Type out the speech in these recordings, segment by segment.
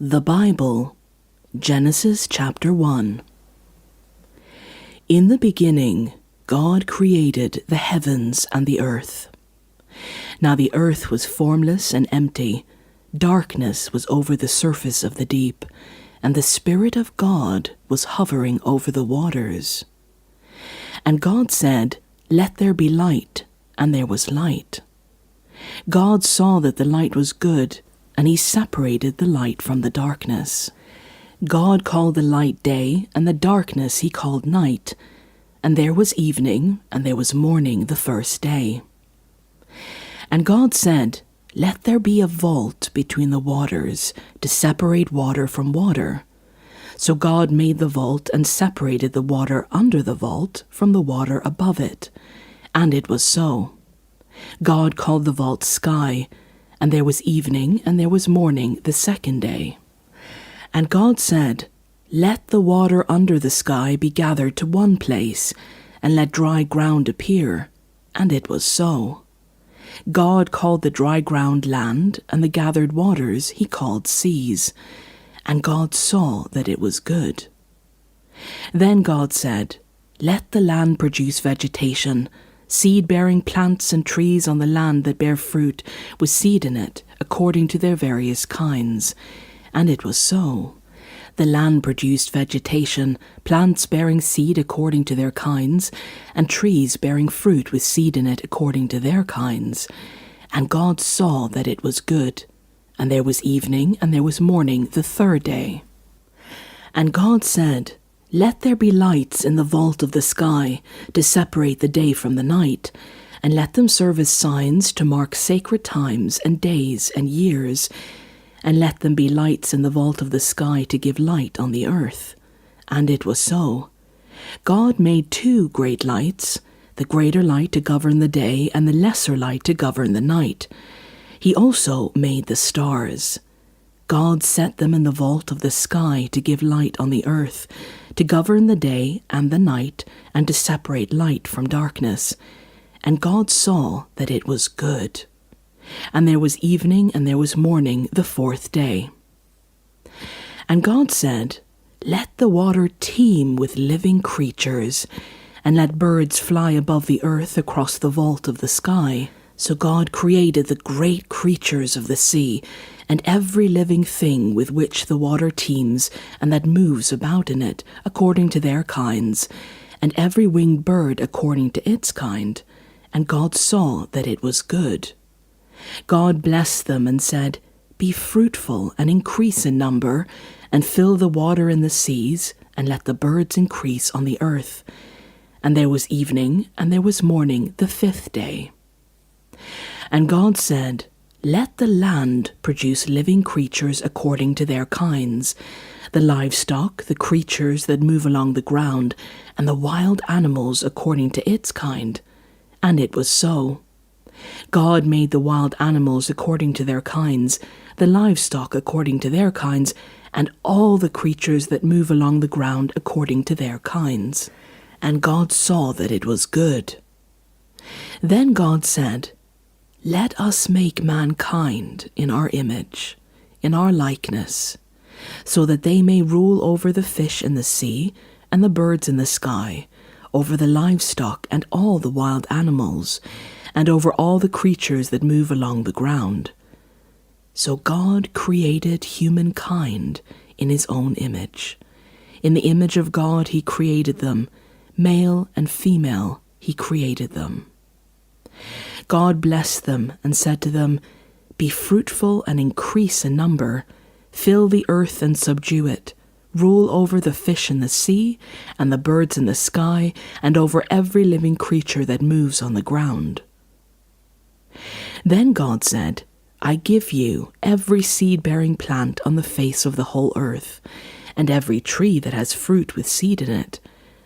The Bible, Genesis chapter 1. In the beginning, God created the heavens and the earth. Now the earth was formless and empty. Darkness was over the surface of the deep, and the Spirit of God was hovering over the waters. And God said, "Let there be light," and there was light. God saw that the light was good, and he separated the light from the darkness. God called the light day, and the darkness he called night. And there was evening, and there was morning the first day. And God said, "Let there be a vault between the waters, to separate water from water." So God made the vault and separated the water under the vault from the water above it. And it was so. God called the vault sky, and there was evening, and there was morning the second day. And God said, "Let the water under the sky be gathered to one place, and let dry ground appear." And it was so. God called the dry ground land, and the gathered waters he called seas. And God saw that it was good. Then God said, "Let the land produce vegetation, seed-bearing plants and trees on the land that bear fruit, with seed in it, according to their various kinds." And it was so. The land produced vegetation, plants bearing seed according to their kinds, and trees bearing fruit with seed in it according to their kinds. And God saw that it was good. And there was evening, and there was morning the third day. And God said, "Let there be lights in the vault of the sky, to separate the day from the night, and let them serve as signs to mark sacred times and days and years, and let them be lights in the vault of the sky to give light on the earth." And it was so. God made two great lights, the greater light to govern the day, and the lesser light to govern the night. He also made the stars. God set them in the vault of the sky to give light on the earth, to govern the day and the night, and to separate light from darkness. And God saw that it was good. And there was evening, and there was morning the fourth day. And God said, "Let the water teem with living creatures, and let birds fly above the earth across the vault of the sky." So God created the great creatures of the sea, and every living thing with which the water teems and that moves about in it, according to their kinds, and every winged bird according to its kind. And God saw that it was good. God blessed them and said, "Be fruitful and increase in number, and fill the water in the seas, and let the birds increase on the earth." And there was evening, and there was morning the fifth day. And God said, "Let the land produce living creatures according to their kinds, the livestock, the creatures that move along the ground, and the wild animals according to its kind." And it was so. God made the wild animals according to their kinds, the livestock according to their kinds, and all the creatures that move along the ground according to their kinds. And God saw that it was good. Then God said, "Let us make mankind in our image, in our likeness, so that they may rule over the fish in the sea and the birds in the sky, over the livestock and all the wild animals, and over all the creatures that move along the ground." So God created humankind in his own image. In the image of God he created them, male and female he created them. God blessed them and said to them, "Be fruitful and increase in number, fill the earth and subdue it, rule over the fish in the sea and the birds in the sky, and over every living creature that moves on the ground." Then God said, "I give you every seed-bearing plant on the face of the whole earth, and every tree that has fruit with seed in it.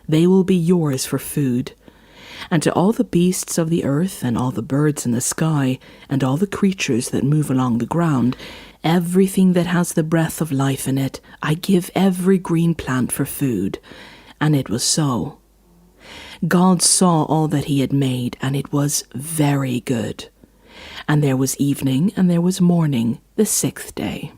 They will be yours for food. And to all the beasts of the earth, and all the birds in the sky, and all the creatures that move along the ground, everything that has the breath of life in it, I give every green plant for food." And it was so. God saw all that he had made, and it was very good. And there was evening, and there was morning the sixth day.